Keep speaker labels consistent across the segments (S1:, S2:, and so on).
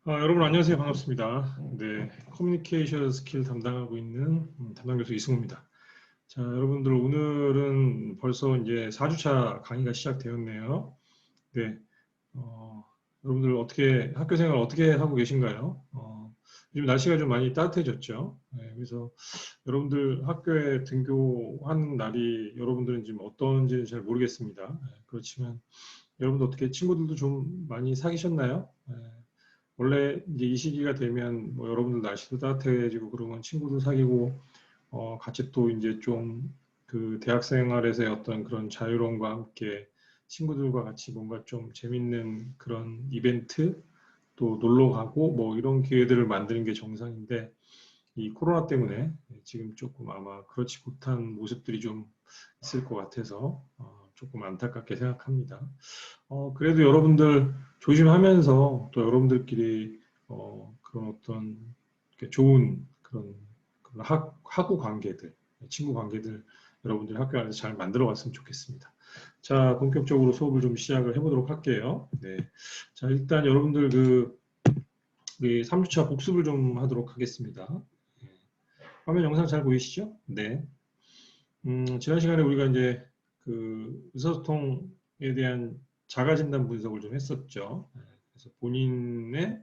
S1: 여러분 안녕하세요. 반갑습니다. 네, 커뮤니케이션 스킬 담당하고 있는 담당 교수 이승우입니다. 자, 여러분들 오늘은 벌써 이제 4주차 강의가 시작되었네요. 네, 어, 여러분들 어떻게 학교 생활 어떻게 하고 계신가요? 요즘 날씨가 좀 많이 따뜻해졌죠. 네, 그래서 여러분들 학교에 등교하는 날이 여러분들은 지금 어떤지는 잘 모르겠습니다. 네, 그렇지만 여러분들 어떻게 친구들도 좀 많이 사귀셨나요? 네, 원래 이제 이 시기가 되면 뭐 여러분들 날씨도 따뜻해지고 그러면 친구도 사귀고 같이 또 이제 좀 그 대학 생활에서의 어떤 그런 자유로움과 함께 친구들과 같이 뭔가 좀 재밌는 그런 이벤트 또 놀러 가고 뭐 이런 기회들을 만드는 게 정상인데 이 코로나 때문에 지금 조금 아마 그렇지 못한 모습들이 좀 있을 것 같아서 조금 안타깝게 생각합니다. 그래도 여러분들 조심하면서 또 여러분들끼리 그런 어떤 이렇게 좋은 그런 학우 관계들, 친구 관계들 여러분들 학교 안에서 잘 만들어 갔으면 좋겠습니다. 자, 본격적으로 수업을 좀 시작을 해보도록 할게요. 네. 자, 일단 여러분들 우리 3주차 복습을 좀 하도록 하겠습니다. 네. 화면 영상 잘 보이시죠? 네. 지난 시간에 우리가 이제 그 의사소통에 대한 자가진단 분석을 좀 했었죠. 그래서 본인의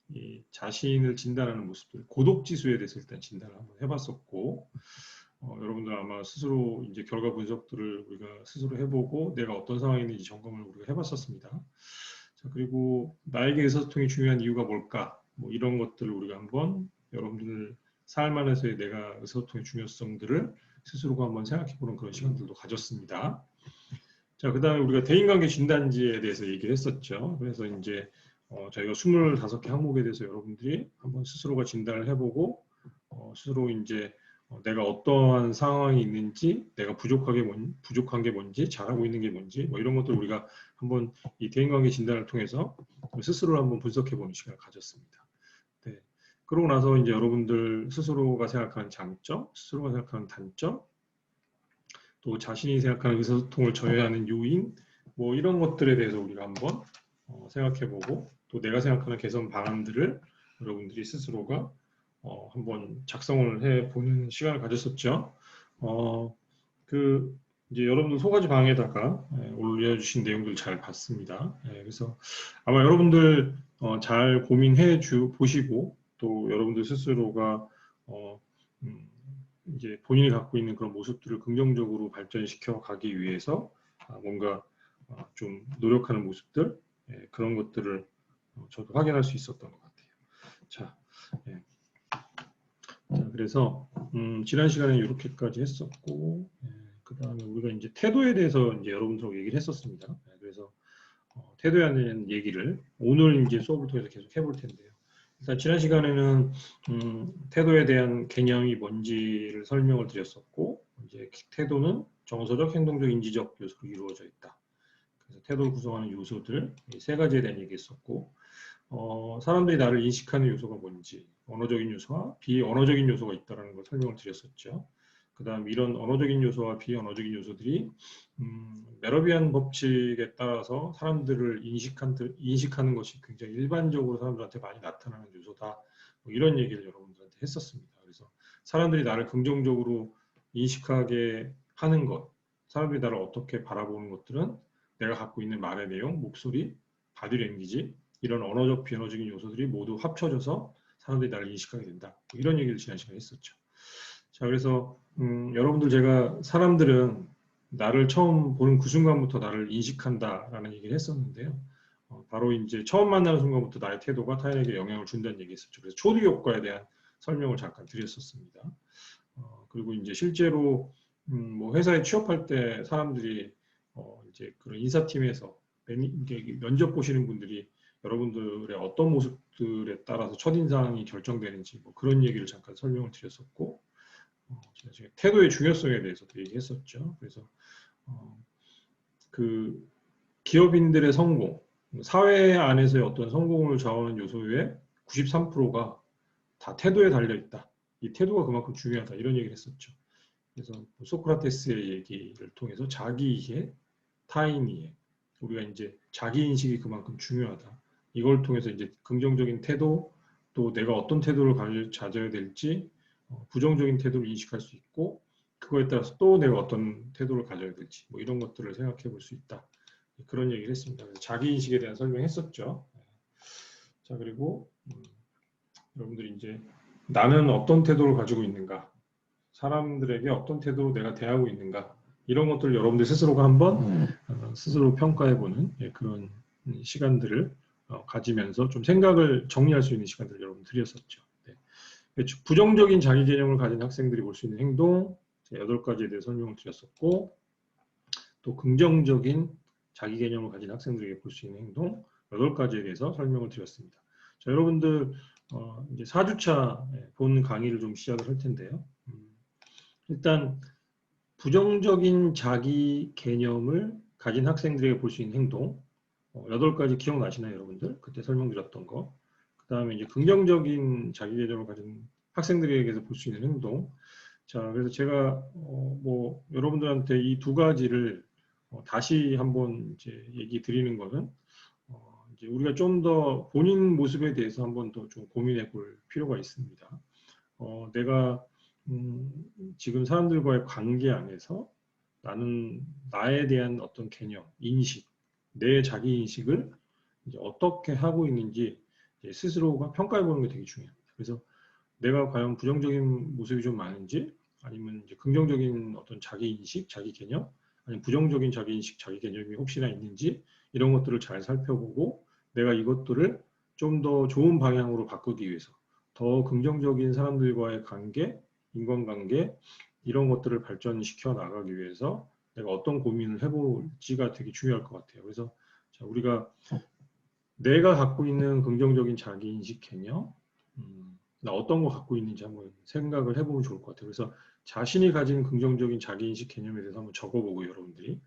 S1: 이 자신을 진단하는 모습들, 고독지수에 대해서 일단 진단을 한번 해봤었고, 여러분들 아마 스스로 이제 결과 분석들을 우리가 스스로 해보고 내가 어떤 상황에 있는지 점검을 우리가 해봤었습니다. 자, 그리고 나에게 의사소통이 중요한 이유가 뭘까? 뭐 이런 것들을 우리가 한번 여러분들 삶 안에서의 내가 의사소통의 중요성들을 스스로가 한번 생각해보는 그런 시간들도 가졌습니다. 자, 그 다음에 우리가 대인관계 진단지에 대해서 얘기를 했었죠. 그래서 이제 저희가 25개 항목에 대해서 여러분들이 한번 스스로가 진단을 해보고 스스로 이제 내가 어떠한 상황이 있는지, 내가 부족한 게 뭔지, 잘하고 있는 게 뭔지, 뭐 이런 것들 우리가 한번 이 대인관계 진단을 통해서 스스로를 한번 분석해보는 시간을 가졌습니다. 네. 그러고 나서 이제 여러분들 스스로가 생각하는 장점, 스스로가 생각하는 단점, 또 자신이 생각하는 의사소통을 저해하는 요인, 뭐 이런 것들에 대해서 우리가 한번 생각해보고 또 내가 생각하는 개선 방안들을 여러분들이 스스로가 한번 작성을 해보는 시간을 가졌었죠. 그 이제 여러분들 소가지 방에다가 올려주신 내용들 잘 봤습니다. 그래서 아마 여러분들 잘 고민해 보시고 또 여러분들 스스로가 어, 음, 이제 본인이 갖고 있는 그런 모습들을 긍정적으로 발전시켜 가기 위해서 뭔가 좀 노력하는 모습들 그런 것들을 저도 확인할 수 있었던 것 같아요. 자, 예. 자, 그래서 지난 시간에 이렇게까지 했었고 그 다음에 우리가 이제 태도에 대해서 이제 여러분들하고 얘기를 했었습니다. 그래서 태도에 대한 얘기를 오늘 이제 수업을 통해서 계속 해볼 텐데요. 일단 지난 시간에는 태도에 대한 개념이 뭔지를 설명을 드렸었고 이제 태도는 정서적, 행동적, 인지적 요소로 이루어져 있다. 그래서 태도를 구성하는 요소들 세 가지에 대한 얘기했었고 사람들이 나를 인식하는 요소가 뭔지 언어적인 요소와 비언어적인 요소가 있다는 걸 설명을 드렸었죠. 그 다음 이런 언어적인 요소와 비언어적인 요소들이 메러비안 법칙에 따라서 사람들을 인식하는 것이 굉장히 일반적으로 사람들한테 많이 나타나는 요소다. 뭐 이런 얘기를 여러분들한테 했었습니다. 그래서 사람들이 나를 긍정적으로 인식하게 하는 것, 사람들이 나를 어떻게 바라보는 것들은 내가 갖고 있는 말의 내용, 목소리, 바디랭귀지 이런 언어적, 비언어적인 요소들이 모두 합쳐져서 사람들이 나를 인식하게 된다. 뭐 이런 얘기를 지난 시간에 했었죠. 자, 그래서 여러분들 제가 사람들은 나를 처음 보는 그 순간부터 나를 인식한다라는 얘기를 했었는데요. 바로 이제 처음 만나는 순간부터 나의 태도가 타인에게 영향을 준다는 얘기했었죠. 그래서 초기 효과에 대한 설명을 잠깐 드렸었습니다. 그리고 이제 실제로 뭐 회사에 취업할 때 사람들이 이제 그런 인사팀에서 면접 보시는 분들이 여러분들의 어떤 모습들에 따라서 첫인상이 결정되는지 뭐 그런 얘기를 잠깐 설명을 드렸었고 제가 태도의 중요성에 대해서도 얘기했었죠. 그래서 그 기업인들의 성공, 사회 안에서의 어떤 성공을 좌우하는 요소의 93%가 다 태도에 달려 있다. 이 태도가 그만큼 중요하다. 이런 얘기를 했었죠. 그래서 소크라테스의 얘기를 통해서 자기 이해, 타인 이해, 우리가 이제 자기 인식이 그만큼 중요하다. 이걸 통해서 이제 긍정적인 태도, 또 내가 어떤 태도를 가져야 될지, 부정적인 태도를 인식할 수 있고, 그거에 따라서 또 내가 어떤 태도를 가져야 될지, 뭐 이런 것들을 생각해 볼 수 있다. 그런 얘기를 했습니다. 자기인식에 대한 설명했었죠. 자, 그리고 여러분들이 이제 나는 어떤 태도를 가지고 있는가, 사람들에게 어떤 태도로 내가 대하고 있는가, 이런 것들을 여러분들 스스로가 한번 스스로 평가해보는 그런 시간들을 가지면서 좀 생각을 정리할 수 있는 시간들을 여러분 드렸었죠. 네. 부정적인 자기 개념을 가진 학생들이 볼 수 있는 행동 8가지에 대해 설명을 드렸었고, 또 긍정적인 자기 개념을 가진 학생들에게 볼 수 있는 행동 8가지에 대해서 설명을 드렸습니다. 자, 여러분들 이제 4주차 본 강의를 좀 시작을 할 텐데요. 일단 부정적인 자기 개념을 가진 학생들에게 볼 수 있는 행동 8가지 기억나시나요, 여러분들? 그때 설명드렸던 거. 그 다음에 이제 긍정적인 자기 개념을 가진 학생들에게서 볼 수 있는 행동. 자, 그래서 제가 뭐 여러분들한테 이 2가지를 다시 한번 이제 얘기 드리는 거는 이제 우리가 좀 더 본인 모습에 대해서 한번 더 좀 고민해 볼 필요가 있습니다. 내가 지금 사람들과의 관계 안에서 나는 나에 대한 어떤 개념, 인식, 내 자기 인식을 이제 어떻게 하고 있는지 이제 스스로가 평가해 보는 게 되게 중요합니다. 그래서 내가 과연 부정적인 모습이 좀 많은지, 아니면 이제 긍정적인 어떤 자기 인식, 자기 개념, 아니면 부정적인 자기 인식, 자기 개념이 혹시나 있는지 이런 것들을 잘 살펴보고 내가 이것들을 좀 더 좋은 방향으로 바꾸기 위해서 더 긍정적인 사람들과의 관계, 인간관계 이런 것들을 발전시켜 나가기 위해서 내가 어떤 고민을 해볼지가 되게 중요할 것 같아요. 그래서 자, 우리가 내가 갖고 있는 긍정적인 자기인식 개념, 나 어떤 거 갖고 있는지 한번 생각을 해보면 좋을 것 같아요. 그래서 자신이 가진 긍정적인 자기인식 개념에 대해서 한번 적어보고 여러분들이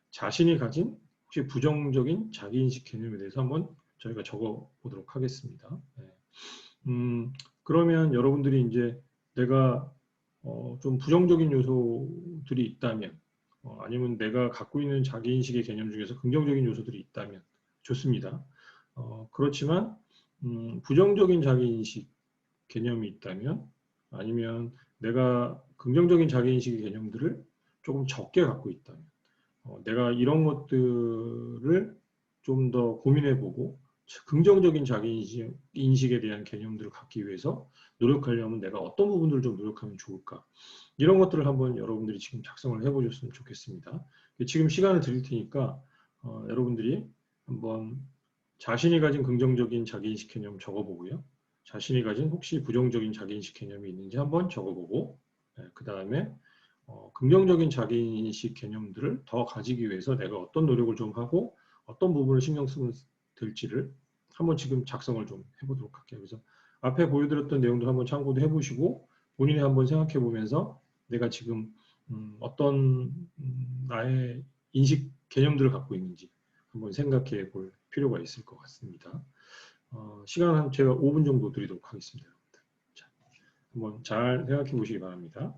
S1: 자신이 가진 혹시 부정적인 자기인식 개념에 대해서 한번 저희가 적어보도록 하겠습니다. 네. 그러면 여러분들이 이제 내가 좀 부정적인 요소들이 있다면 아니면 내가 갖고 있는 자기인식의 개념 중에서 긍정적인 요소들이 있다면 좋습니다. 그렇지만 부정적인 자기인식 개념이 있다면 아니면 내가 긍정적인 자기인식의 개념들을 조금 적게 갖고 있다면 내가 이런 것들을 좀 더 고민해보고 긍정적인 자기인식에 대한 개념들을 갖기 위해서 노력하려면 내가 어떤 부분들을 좀 노력하면 좋을까? 이런 것들을 한번 여러분들이 지금 작성을 해보셨으면 좋겠습니다. 지금 시간을 드릴 테니까 여러분들이 한번 자신이 가진 긍정적인 자기인식 개념 적어보고요. 자신이 가진 혹시 부정적인 자기인식 개념이 있는지 한번 적어보고 그 다음에 긍정적인 자기인식 개념들을 더 가지기 위해서 내가 어떤 노력을 좀 하고 어떤 부분을 신경 쓰면 될지를 한번 지금 작성을 좀 해보도록 할게요. 그래서 앞에 보여드렸던 내용들 한번 참고도 해보시고 본인이 한번 생각해 보면서 내가 지금 어떤 나의 인식 개념들을 갖고 있는지 한번 생각해 볼 필요가 있을 것 같습니다. 시간 제가 5분 정도 드리도록 하겠습니다. 자, 한번 잘 생각해 보시기 바랍니다.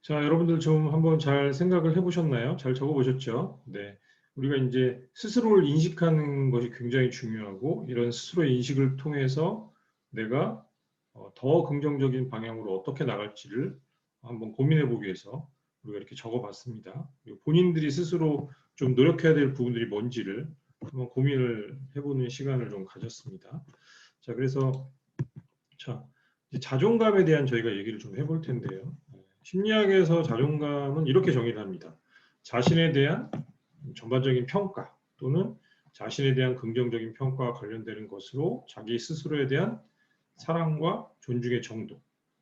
S1: 자, 여러분들 좀 한번 잘 생각을 해보셨나요? 잘 적어보셨죠? 네. 우리가 이제 스스로를 인식하는 것이 굉장히 중요하고, 이런 스스로의 인식을 통해서 내가 더 긍정적인 방향으로 어떻게 나갈지를 한번 고민해 보기 위해서 우리가 이렇게 적어봤습니다. 그리고 본인들이 스스로 좀 노력해야 될 부분들이 뭔지를 한번 고민을 해보는 시간을 좀 가졌습니다. 자, 그래서 자, 이제 자존감에 대한 저희가 얘기를 좀 해볼 텐데요. 심리학에서 자존감은 이렇게 정의를 합니다. 자신에 대한 전반적인 평가 또는 자신에 대한 긍정적인 평가와 관련되는 것으로 자기 스스로에 대한 사랑과 존중의 정도,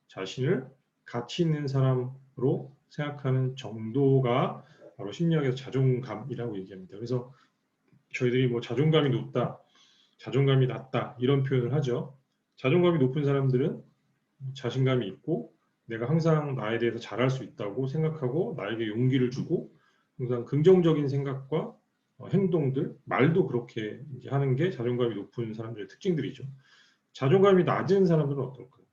S1: 자신을 가치 있는 사람으로 생각하는 정도가 바로 심리학에서 자존감이라고 얘기합니다. 그래서 저희들이 뭐 자존감이 높다, 자존감이 낮다 이런 표현을 하죠. 자존감이 높은 사람들은 자신감이 있고 내가 항상 나에 대해서 잘할 수 있다고 생각하고 나에게 용기를 주고 항상 긍정적인 생각과 행동들, 말도 그렇게 이제 하는 게 자존감이 높은 사람들의 특징들이죠. 자존감이 낮은 사람들은 어떨까요?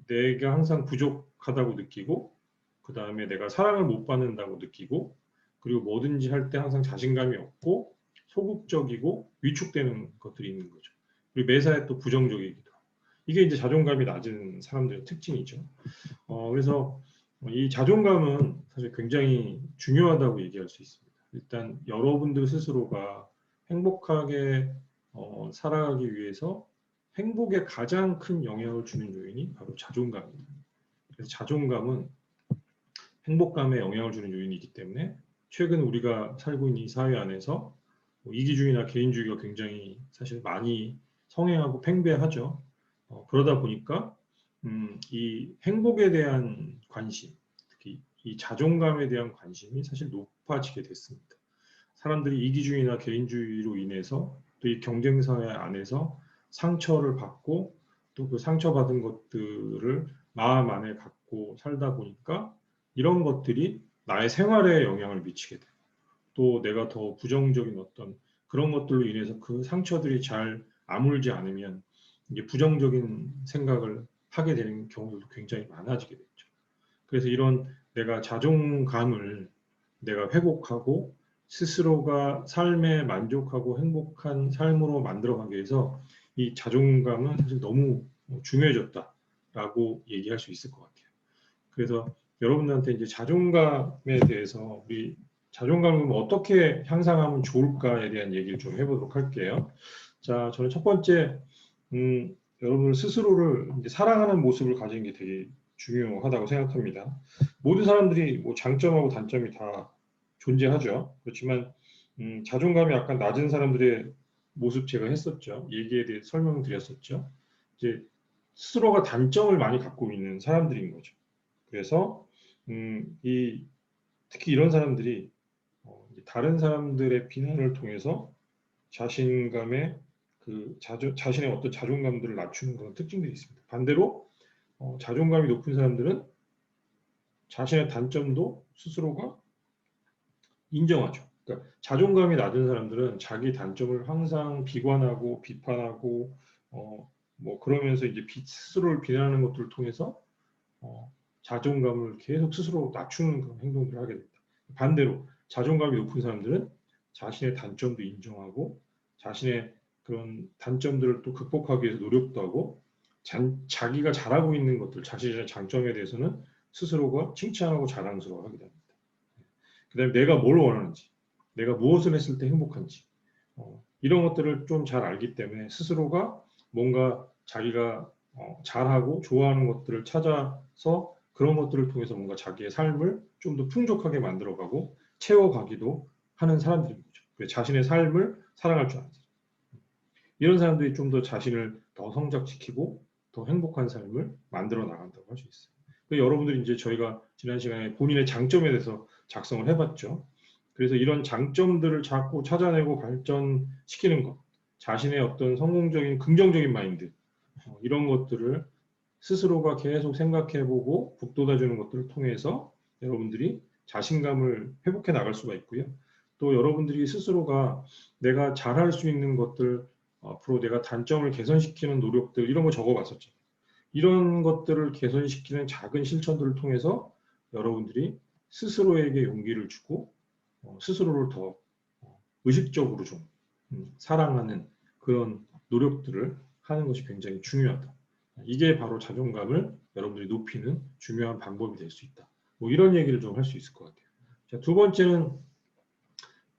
S1: 내가 항상 부족하다고 느끼고 그 다음에 내가 사랑을 못 받는다고 느끼고 그리고 뭐든지 할 때 항상 자신감이 없고 소극적이고 위축되는 것들이 있는 거죠. 그리고 매사에 또 부정적이기도 하고 이게 이제 자존감이 낮은 사람들의 특징이죠. 그래서 이 자존감은 사실 굉장히 중요하다고 얘기할 수 있습니다. 일단 여러분들 스스로가 행복하게 살아가기 위해서 행복에 가장 큰 영향을 주는 요인이 바로 자존감입니다. 그래서 자존감은 행복감에 영향을 주는 요인이기 때문에 최근 우리가 살고 있는 이 사회 안에서 이기주의나 개인주의가 굉장히 사실 많이 성행하고 팽배하죠. 그러다 보니까 이 행복에 대한 관심, 특히 이 자존감에 대한 관심이 사실 높아지게 됐습니다. 사람들이 이기주의나 개인주의로 인해서 또 이 경쟁사회 안에서 상처를 받고 또 그 상처받은 것들을 마음 안에 갖고 살다 보니까 이런 것들이 나의 생활에 영향을 미치게 돼요. 또 내가 더 부정적인 어떤 그런 것들로 인해서 그 상처들이 잘 아물지 않으면 이게 부정적인 생각을 하게 되는 경우도 굉장히 많아지게 됐죠. 그래서 이런 내가 자존감을 내가 회복하고 스스로가 삶에 만족하고 행복한 삶으로 만들어가기 위해서 이 자존감은 사실 너무 중요해졌다라고 얘기할 수 있을 것 같아요. 그래서 여러분들한테 이제 자존감에 대해서 우리 자존감을 어떻게 향상하면 좋을까에 대한 얘기를 좀 해보도록 할게요. 자, 저는 첫 번째 여러분 스스로를 이제 사랑하는 모습을 가지는 게 되게 중요하다고 생각합니다. 모든 사람들이 뭐 장점하고 단점이 다 존재하죠. 그렇지만 자존감이 약간 낮은 사람들의 모습 제가 했었죠. 얘기에 대해 설명드렸었죠. 이제 스스로가 단점을 많이 갖고 있는 사람들인 거죠. 그래서 특히 이런 사람들이 다른 사람들의 비난을 통해서 자신감의 자신의 어떤 자존감들을 낮추는 그런 특징들이 있습니다. 반대로 자존감이 높은 사람들은 자신의 단점도 스스로가 인정하죠. 그러니까 자존감이 낮은 사람들은 자기 단점을 항상 비관하고 비판하고 뭐 그러면서 이제 스스로를 비난하는 것들을 통해서 자존감을 계속 스스로 낮추는 그런 행동들을 하게 됩니다. 반대로 자존감이 높은 사람들은 자신의 단점도 인정하고 자신의 그런 단점들을 또 극복하기 위해서 노력도 하고 자기가 잘하고 있는 것들, 자신의 장점에 대해서는 스스로가 칭찬하고 자랑스러워하게 됩니다. 그 다음에 내가 뭘 원하는지, 내가 무엇을 했을 때 행복한지 이런 것들을 좀 잘 알기 때문에 스스로가 뭔가 자기가 잘하고 좋아하는 것들을 찾아서 그런 것들을 통해서 뭔가 자기의 삶을 좀 더 풍족하게 만들어가고 채워가기도 하는 사람들인 거죠. 그래서 자신의 삶을 사랑할 줄 아는 사람. 이런 사람들이 좀 더 자신을 더 성장시키고 더 행복한 삶을 만들어 나간다고 할 수 있어요. 여러분들이 이제 저희가 지난 시간에 본인의 장점에 대해서 작성을 해봤죠. 그래서 이런 장점들을 자꾸 찾아내고 발전시키는 것, 자신의 어떤 성공적인 긍정적인 마인드 이런 것들을 스스로가 계속 생각해보고 북돋아주는 것들을 통해서 여러분들이 자신감을 회복해 나갈 수가 있고요. 또 여러분들이 스스로가 내가 잘할 수 있는 것들, 앞으로 내가 단점을 개선시키는 노력들 이런 거 적어봤었죠. 이런 것들을 개선시키는 작은 실천들을 통해서 여러분들이 스스로에게 용기를 주고 스스로를 더 의식적으로 좀 사랑하는 그런 노력들을 하는 것이 굉장히 중요하다. 이게 바로 자존감을 여러분들이 높이는 중요한 방법이 될 수 있다. 뭐 이런 얘기를 좀 할 수 있을 것 같아요. 자, 두 번째는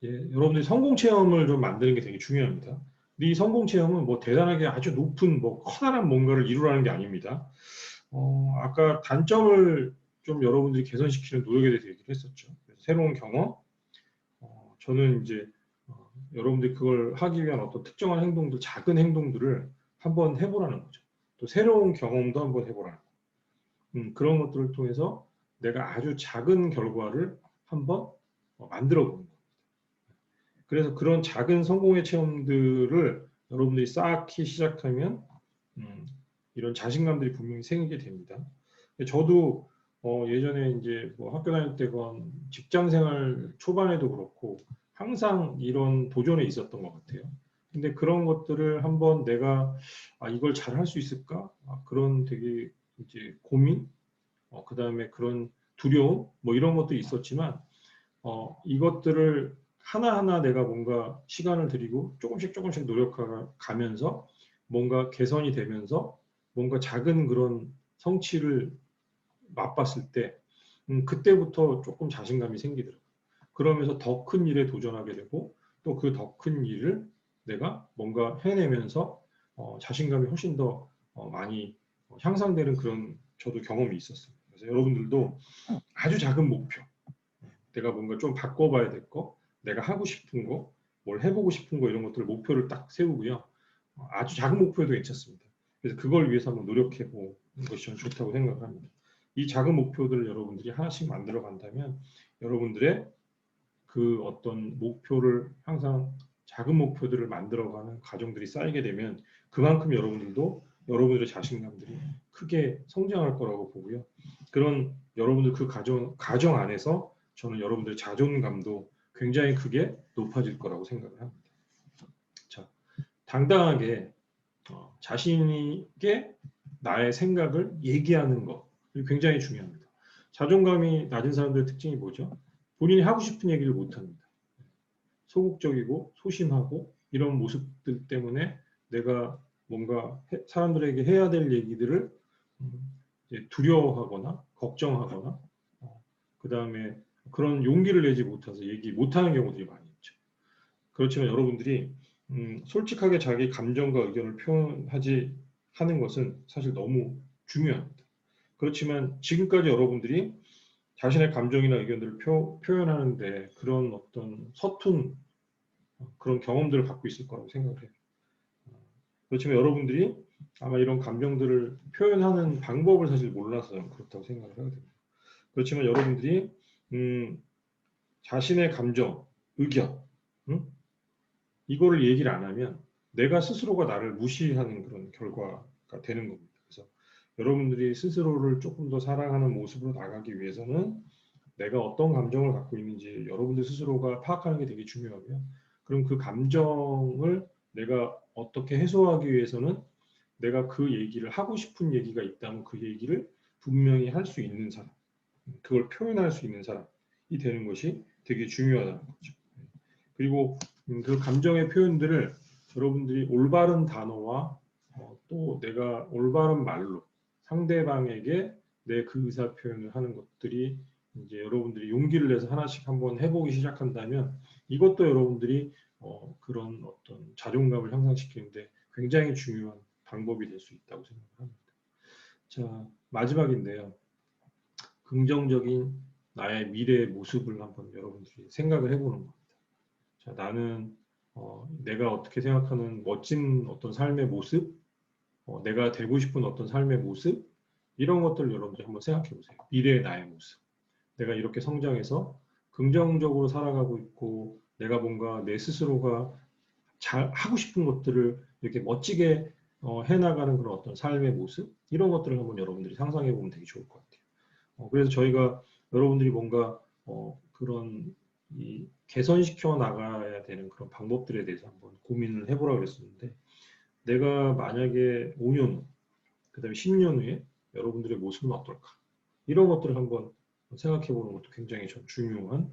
S1: 여러분들이 성공 체험을 좀 만드는 게 되게 중요합니다. 이 성공 체험은 뭐 대단하게 아주 높은 뭐 커다란 뭔가를 이루라는 게 아닙니다. 아까 단점을 좀 여러분들이 개선시키는 노력에 대해서 얘기를 했었죠. 새로운 경험, 저는 이제 여러분들이 그걸 하기 위한 어떤 특정한 행동들, 작은 행동들을 한번 해보라는 거죠. 또 새로운 경험도 한번 해보라는 거. 그런 것들을 통해서 내가 아주 작은 결과를 한번 만들어 보는 겁니다. 그래서 그런 작은 성공의 체험들을 여러분들이 쌓기 시작하면 이런 자신감들이 분명히 생기게 됩니다. 저도 예전에 이제 뭐 학교 다닐 때건 직장 생활 초반에도 그렇고 항상 이런 도전에 있었던 것 같아요. 근데 그런 것들을 한번 내가 이걸 잘 할 수 있을까? 그런 되게 이제 고민, 그 다음에 그런 두려움, 뭐 이런 것도 있었지만 이것들을 하나하나 내가 뭔가 시간을 들이고 조금씩 노력하면서 뭔가 개선이 되면서 뭔가 작은 그런 성취를 맛봤을 때 그때부터 조금 자신감이 생기더라고요. 그러면서 더 큰 일에 도전하게 되고 또 그 더 큰 일을 내가 뭔가 해내면서 자신감이 훨씬 더 많이 향상되는 그런 저도 경험이 있었어요. 그래서 여러분들도 아주 작은 목표, 내가 뭔가 좀 바꿔봐야 될 거, 내가 하고 싶은 거, 뭘 해보고 싶은 거 이런 것들을 목표를 딱 세우고요. 아주 작은 목표도 괜찮습니다. 그래서 그걸 위해서 한번 노력해 보는 것이 저는 좋다고 생각을 합니다. 이 작은 목표들을 여러분들이 하나씩 만들어 간다면 여러분들의 그 어떤 목표를 항상 작은 목표들을 만들어가는 과정들이 쌓이게 되면 그만큼 여러분들도 여러분들의 자신감들이 크게 성장할 거라고 보고요. 그런 여러분들 그 과정 안에서 저는 여러분들의 자존감도 굉장히 크게 높아질 거라고 생각을 합니다. 자, 당당하게 자신에게 나의 생각을 얘기하는 것 굉장히 중요합니다. 자존감이 낮은 사람들의 특징이 뭐죠? 본인이 하고 싶은 얘기를 못합니다. 소극적이고 소심하고 이런 모습들 때문에 내가 뭔가 사람들에게 해야 될 얘기들을 두려워하거나 걱정하거나 그 다음에 그런 용기를 내지 못해서 얘기 못하는 경우들이 많이 있죠. 그렇지만 여러분들이 솔직하게 자기 감정과 의견을 표현하지 하는 것은 사실 너무 중요합니다. 그렇지만 지금까지 여러분들이 자신의 감정이나 의견들을 표현하는데 그런 어떤 서툰 그런 경험들을 갖고 있을 거라고 생각해요. 그렇지만 여러분들이 아마 이런 감정들을 표현하는 방법을 사실 몰라서 그렇다고 생각을 하거든요. 그렇지만 여러분들이 자신의 감정, 의견 이거를 얘기를 안 하면 내가 스스로가 나를 무시하는 그런 결과가 되는 겁니다. 그래서 여러분들이 스스로를 조금 더 사랑하는 모습으로 나가기 위해서는 내가 어떤 감정을 갖고 있는지 여러분들 스스로가 파악하는 게 되게 중요하고요. 그럼 그 감정을 내가 어떻게 해소하기 위해서는 내가 그 얘기를 하고 싶은 얘기가 있다면 그 얘기를 분명히 할 수 있는 사람, 그걸 표현할 수 있는 사람이 되는 것이 되게 중요하다는 거죠. 그리고 그 감정의 표현들을 여러분들이 올바른 단어와 또 내가 올바른 말로 상대방에게 내 그 의사 표현을 하는 것들이 이제 여러분들이 용기를 내서 하나씩 한번 해보기 시작한다면 이것도 여러분들이 그런 어떤 자존감을 향상시키는데 굉장히 중요한 방법이 될 수 있다고 생각합니다. 자, 마지막인데요. 긍정적인 나의 미래의 모습을 한번 여러분들이 생각을 해보는 겁니다. 자, 나는 내가 어떻게 생각하는 멋진 어떤 삶의 모습, 내가 되고 싶은 어떤 삶의 모습, 이런 것들을 여러분들이 한번 생각해 보세요. 미래의 나의 모습. 내가 이렇게 성장해서 긍정적으로 살아가고 있고, 내가 뭔가 내 스스로가 잘 하고 싶은 것들을 이렇게 멋지게 해나가는 그런 어떤 삶의 모습, 이런 것들을 한번 여러분들이 상상해 보면 되게 좋을 것 같아요. 그래서 저희가 여러분들이 뭔가 그런 이 개선시켜 나가야 되는 그런 방법들에 대해서 한번 고민을 해보라고 그랬었는데 내가 만약에 5년 후, 그 다음에 10년 후에 여러분들의 모습은 어떨까? 이런 것들을 한번 생각해 보는 것도 굉장히 좀 중요한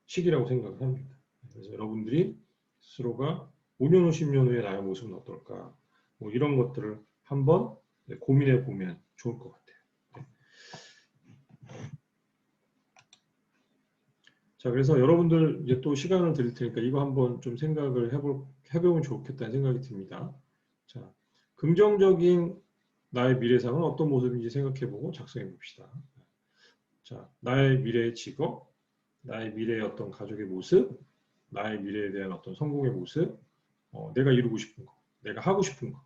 S1: 시기라고 생각을 합니다. 그래서 여러분들이 스스로가 5년 후, 10년 후에 나의 모습은 어떨까? 뭐 이런 것들을 한번 고민해 보면 좋을 것 같아요. 네. 자, 그래서 여러분들 이제 또 시간을 드릴 테니까 이거 한번 좀 생각을 해보면 좋겠다는 생각이 듭니다. 자, 긍정적인 나의 미래상은 어떤 모습인지 생각해보고 작성해 봅시다. 자, 나의 미래의 직업, 나의 미래의 어떤 가족의 모습, 나의 미래에 대한 어떤 성공의 모습, 내가 이루고 싶은 거, 내가 하고 싶은 거,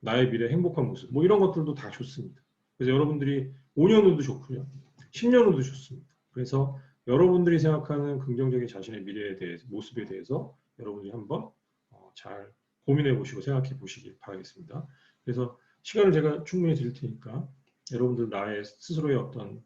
S1: 나의 미래의 행복한 모습, 뭐 이런 것들도 다 좋습니다. 그래서 여러분들이 5년 후도 좋고요, 10년 후도 좋습니다. 그래서 여러분들이 생각하는 긍정적인 자신의 미래에 대해서, 모습에 대해서 여러분들이 한번 잘 고민해 보시고 생각해 보시길 바라겠습니다. 그래서 시간을 제가 충분히 드릴 테니까 여러분들 나의 스스로의 어떤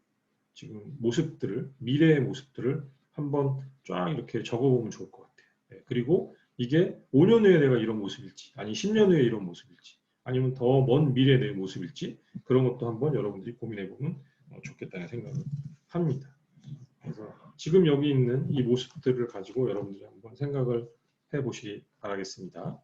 S1: 지금 모습들을, 미래의 모습들을 한번 쫙 이렇게 적어보면 좋을 것 같아요. 네, 그리고 이게 5년 후에 내가 이런 모습일지, 아니 10년 후에 이런 모습일지, 아니면 더 먼 미래의 내 모습일지, 그런 것도 한번 여러분들이 고민해보면 좋겠다는 생각을 합니다. 그래서 지금 여기 있는 이 모습들을 가지고 여러분들이 한번 생각을 해보시기 바라겠습니다.